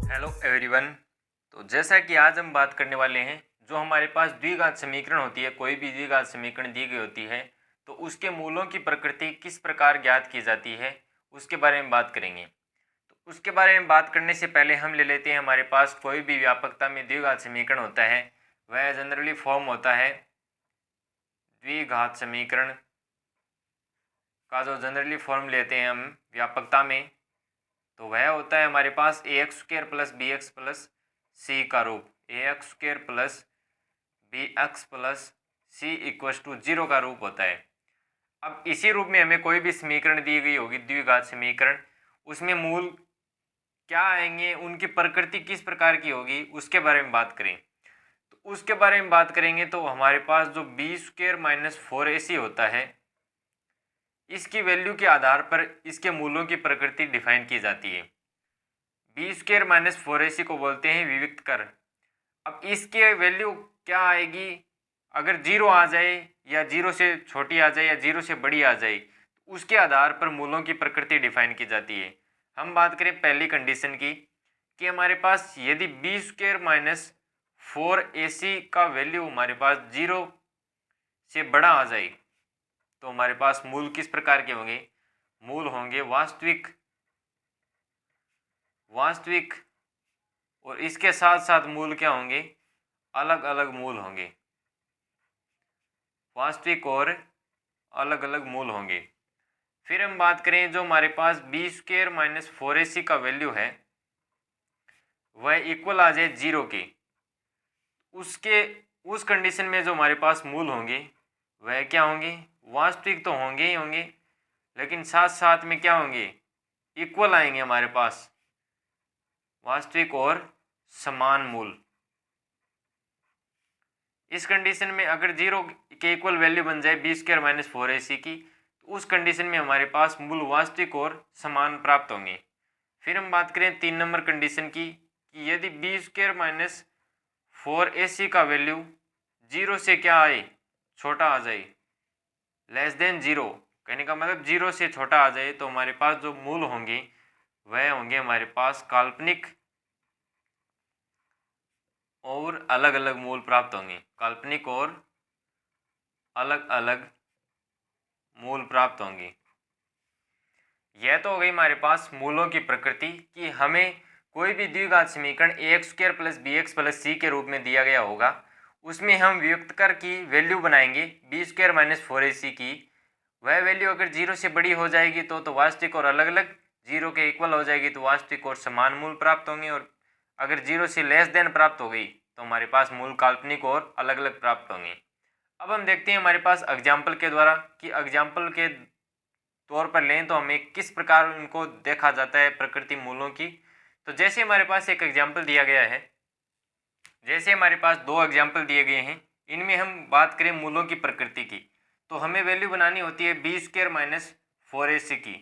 Hello everyone. तो जैसा कि आज हम बात करने वाले हैं, जो हमारे पास द्विघात समीकरण होती है, कोई भी द्विघात समीकरण दी गई होती है तो उसके मूलों की प्रकृति किस प्रकार ज्ञात की जाती है उसके बारे में बात करेंगे। तो उसके बारे में बात करने से पहले हम ले लेते हैं, हमारे पास कोई भी व्यापकता में द्विघात समीकरण होता है वह जनरली फॉर्म होता है द्विघात समीकरण का जो जनरली फॉर्म लेते हैं हम व्यापकता में, तो वह होता है हमारे पास ax² plus bx plus c का रूप, ax² plus bx plus c equals to 0 का रूप होता है। अब इसी रूप में हमें कोई भी समीकरण दी गई होगी द्विघात समीकरण, उसमें मूल क्या आएंगे, उनकी प्रकृति किस प्रकार की होगी उसके बारे में बात करें। तो उसके बारे में बात करेंगे तो हमारे पास जो b² माइनस 4ac होता है, इसकी वैल्यू के आधार पर इसके मूलों की प्रकृति डिफाइन की जाती है। b² माइनस 4ac को बोलते हैं विविक्त कर। अब इसके वैल्यू क्या आएगी, अगर 0 आ जाए या 0 से छोटी आ जाए या 0 से बड़ी आ जाए, तो उसके आधार पर मूलों की प्रकृति डिफाइन की जाती है। हम बात करें पहली कंडीशन की कि हमारे पास यदि b² माइनस 4ac का वैल्यू हमारे पास 0 से बड़ा आ जाए तो हमारे पास मूल किस प्रकार के होंगे, मूल होंगे वास्तविक और इसके साथ साथ मूल क्या होंगे, अलग अलग मूल होंगे, वास्तविक और अलग अलग मूल होंगे। फिर हम बात करें जो हमारे पास b² माइनस 4ac का वैल्यू है वह इक्वल आ जाए 0 के, उस कंडीशन में जो हमारे पास मूल होंगे वह क्या होंगे, वास्तविक तो होंगे ही होंगे, लेकिन साथ साथ में क्या होंगे, इक्वल आएंगे हमारे पास, वास्तविक और समान मूल। इस कंडीशन में अगर 0 के इक्वल वैल्यू बन जाए b² माइनस 4ac की, तो उस कंडीशन में हमारे पास मूल वास्तविक और समान प्राप्त होंगे। फिर हम बात करें 3 नंबर कंडीशन की कि यदि b² माइनस 4ac का वैल्यू 0 से क्या आए, छोटा आ जाए, लेस देन 0, कहने का मतलब 0 से छोटा आ जाए, तो हमारे पास जो मूल होंगे वह होंगे हमारे पास काल्पनिक और अलग अलग मूल प्राप्त होंगे, काल्पनिक और अलग अलग मूल प्राप्त होंगे। यह तो हो गई हमारे पास मूलों की प्रकृति कि हमें कोई भी द्विघात समीकरण ax² प्लस bx प्लस सी के रूप में दिया गया होगा, उसमें हम वियुक्तकर की वैल्यू बनाएंगे b² माइनस 4ac की। वह वैल्यू अगर 0 से बड़ी हो जाएगी तो वास्तविक और अलग अलग, 0 के इक्वल हो जाएगी तो वास्तविक और समान मूल प्राप्त होंगे, और अगर 0 से लेस देन प्राप्त हो गई तो हमारे पास मूल काल्पनिक और अलग अलग प्राप्त होंगे। अब हम देखते हैं हमारे पास एग्जाम्पल के द्वारा कि एग्जाम्पल के तौर पर लें तो हमें किस प्रकार उनको देखा जाता है प्रकृति मूलों की। तो जैसे हमारे पास एक एग्जाम्पल दिया गया है, जैसे हमारे पास 2 एग्जाम्पल दिए गए हैं, इनमें हम बात करें मूलों की प्रकृति की, तो हमें वैल्यू बनानी होती है b² माइनस 4ac की,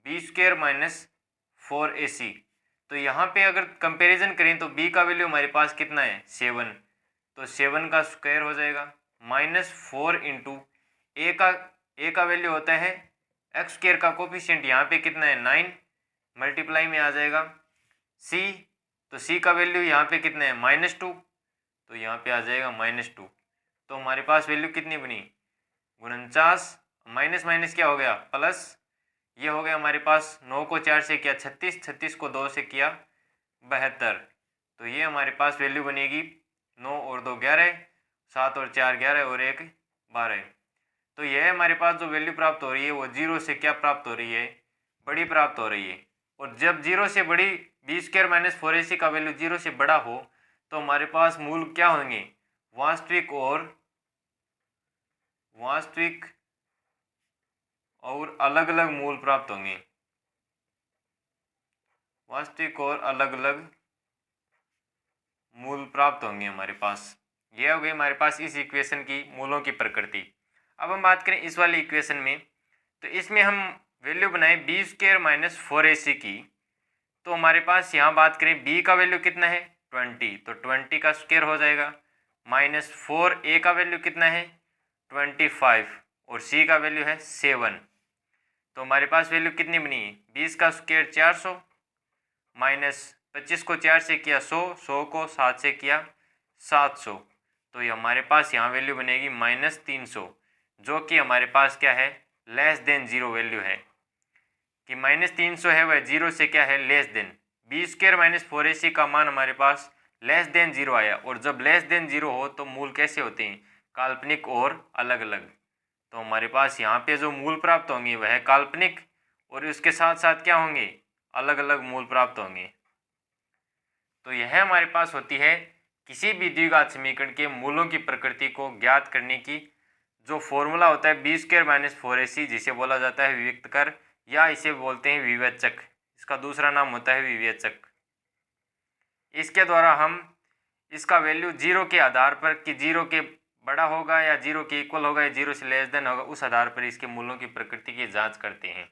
b² माइनस 4ac। तो यहाँ पे अगर कंपैरिजन करें तो b का वैल्यू हमारे पास कितना है 7, तो 7 का स्क्वायर हो जाएगा माइनस 4 इंटू a का वैल्यू होता है x² का कोफिशिएंट यहाँ पे कितना है 9, मल्टीप्लाई में आ जाएगा c, तो c का वैल्यू यहाँ पे कितना है -2, तो यहाँ पे आ जाएगा -2। तो हमारे पास वैल्यू कितनी बनी 49, माइनस माइनस क्या हो गया प्लस, ये हो गया हमारे पास 9 को 4 से किया 36, 36 को 2 से किया 72, तो ये हमारे पास वैल्यू बनेगी 9 और 2 11, 7 और 4 11 और 1 12। तो यह हमारे पास जो वैल्यू प्राप्त हो रही है वो 0 से क्या प्राप्त हो रही है, बड़ी प्राप्त हो रही है। और जब 0 से बड़ी b² माइनस 4ac का वैल्यू 0 से बड़ा हो तो हमारे पास मूल क्या होंगे, वास्तविक और अलग अलग मूल प्राप्त होंगे, वास्तविक और अलग अलग मूल प्राप्त होंगे हमारे पास। यह हो गई हमारे पास इस इक्वेशन की मूलों की प्रकृति। अब हम बात करें इस वाली इक्वेशन में, तो इसमें हम वैल्यू बनाए b² माइनस 4ac की, तो हमारे पास यहाँ बात करें b का वैल्यू कितना है 20, तो 20 का स्क्वायर हो जाएगा माइनस 4a का वैल्यू कितना है 25 और c का वैल्यू है 7। तो हमारे पास वैल्यू कितनी बनी, 20 का स्क्वायर 400 माइनस 25 को 4 से किया 100, 100 को 7 से किया 700, तो ये हमारे पास यहाँ वैल्यू बनेगी -300, जो कि हमारे पास क्या है, लेस देन जीरो वैल्यू है, कि -300 है वह जीरो से क्या है, less than. B square minus 4ac का मान हमारे पास लेस देन जीरो आया, और जब लेस देन जीरो हो तो मूल कैसे होते हैं, काल्पनिक और अलग अलग। तो हमारे पास यहाँ पे जो मूल प्राप्त होंगे वह काल्पनिक, और उसके साथ साथ क्या होंगे, अलग अलग मूल प्राप्त होंगे। तो यह हमारे पास होती है किसी भी द्विघात समीकरण के मूलों की प्रकृति को ज्ञात करने की जो फॉर्मूला होता है बी स्क्वायर माइनस 4ac, जिसे बोला जाता है विविक्त कर, या इसे बोलते हैं विवेचक, इसका दूसरा नाम होता है विवेचक। इसके द्वारा हम इसका वैल्यू जीरो के आधार पर, कि जीरो के बड़ा होगा या जीरो के इक्वल होगा या जीरो से लेस देन होगा, उस आधार पर इसके मूलों की प्रकृति की जांच करते हैं।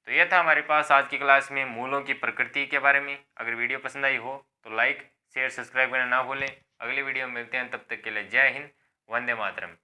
तो यह था हमारे पास आज की क्लास में मूलों की प्रकृति के बारे में। अगर वीडियो पसंद आई हो तो लाइक शेयर सब्सक्राइब करना ना भूलें। अगली वीडियो में मिलते हैं, तब तक के लिए जय हिंद, वंदे मातरम।